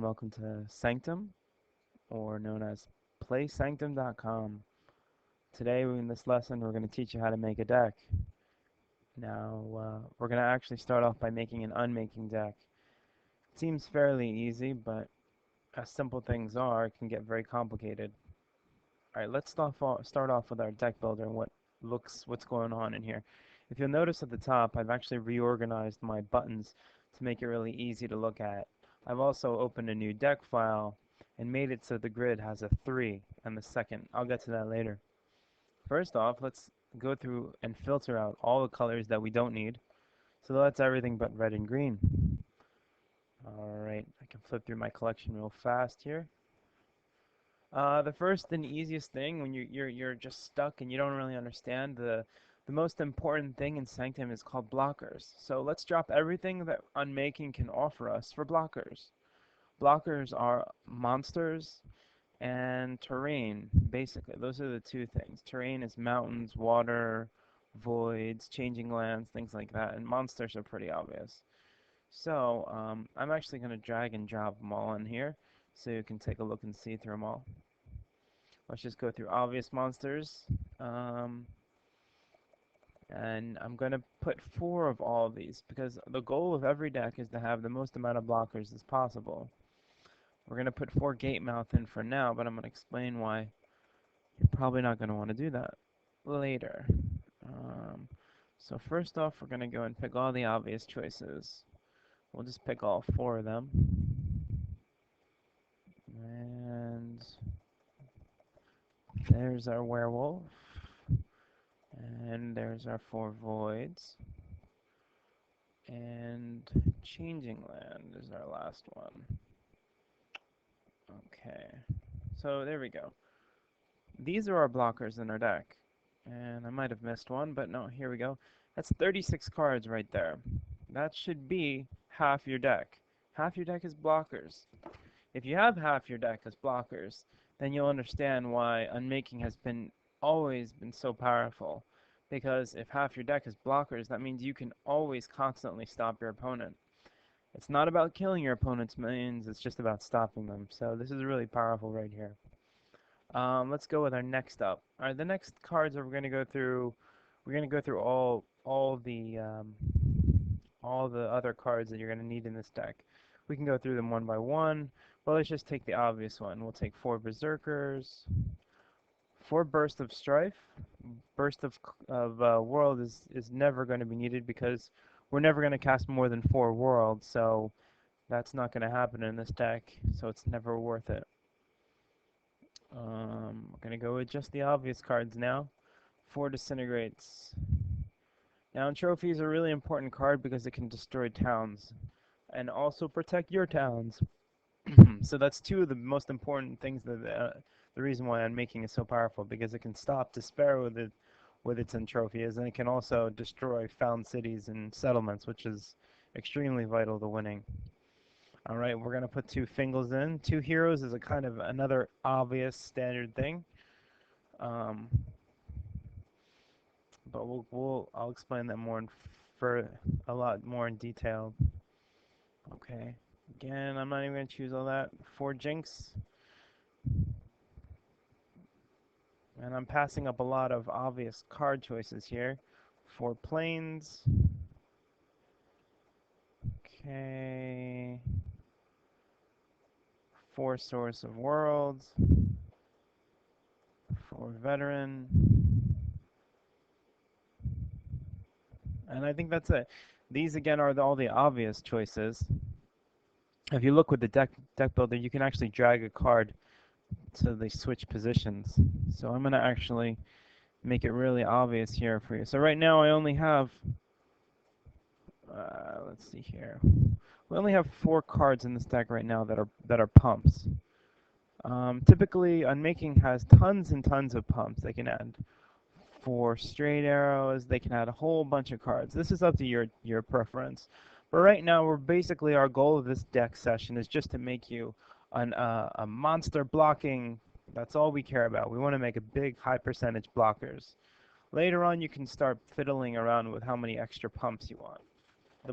and welcome to Sanctum, or known as PlaySanctum.com. Today, in this lesson, we're going to teach you how to make a deck. Now, we're going to actually start off by making an unmaking deck. It seems fairly easy, but as simple things are, it can get very complicated. Alright, let's start off with our deck builder and what's going on in here. If you'll notice at the top, I've actually reorganized my buttons to make it really easy to look at. I've also opened a new deck file and made it so the grid has a 3 and the second. I'll get to that later. First off, let's go through and filter out all the colors that we don't need. So that's everything but red and green. Alright, I can flip through my collection real fast here. The first and easiest thing when you're just stuck and you don't really understand, the most important thing in Sanctum is called blockers. So let's drop everything that Unmaking can offer us for blockers. Blockers are monsters and terrain, basically. Those are the two things. Terrain is mountains, water, voids, changing lands, things like that, and monsters are pretty obvious. So I'm actually going to drag and drop them all in here so you can take a look and see through them all. Let's just go through obvious monsters. And I'm going to put 4 of all of these because the goal of every deck is to have the most amount of blockers as possible. We're going to put 4 Gatemouth in for now, but I'm going to explain why you're probably not going to want to do that later. So first off, we're going to go and pick all the obvious choices. We'll just pick all 4 of them. And there's our werewolf. And there's our 4 voids. And Changing Land is our last one. Okay, so there we go. These are our blockers in our deck. And I might have missed one, but no, here we go. That's 36 cards right there. That should be half your deck. Half your deck is blockers. If you have half your deck as blockers, then you'll understand why Unmaking has always been so powerful. Because if half your deck is blockers, that means you can always constantly stop your opponent. It's not about killing your opponent's minions, it's just about stopping them. So this is really powerful right here. Let's go with our next up. Alright, the next cards that we're going to go through all the other cards that you're going to need in this deck. We can go through them one by one, but let's just take the obvious one. We'll take 4 Berserkers, 4 Burst of Strife. Burst of World is never going to be needed because we're never going to cast more than 4 worlds, so that's not going to happen in this deck, so it's never worth it. We're going to go with just the obvious cards now. 4 Disintegrates. Now, Entropy is a really important card because it can destroy towns and also protect your towns. So that's 2 of the most important things that the reason why Unmaking is so powerful, because it can stop Despair with its Entrophias, and it can also destroy found cities and settlements, which is extremely vital to winning. Alright, we're going to put 2 Fingals in. 2 Heroes is a kind of another obvious standard thing. But I'll explain that more for a lot more in detail. Okay, again, I'm not even going to choose all that. 4 Jinx. And I'm passing up a lot of obvious card choices here. 4 Plains. Okay. 4 Source of Worlds. 4 Veteran. And I think that's it. These again are all the obvious choices. If you look with the deck builder, you can actually drag a card so they switch positions. So I'm going to actually make it really obvious here for you. So right now I only have, let's see here. We only have 4 cards in this deck right now that are pumps. Typically, Unmaking has tons and tons of pumps. They can add 4 straight arrows. They can add a whole bunch of cards. This is up to your preference. But right now, our goal of this deck session is just to make you a monster blocking. That's all we care about. We want to make a big, high percentage blockers. Later on, you can start fiddling around with how many extra pumps you want.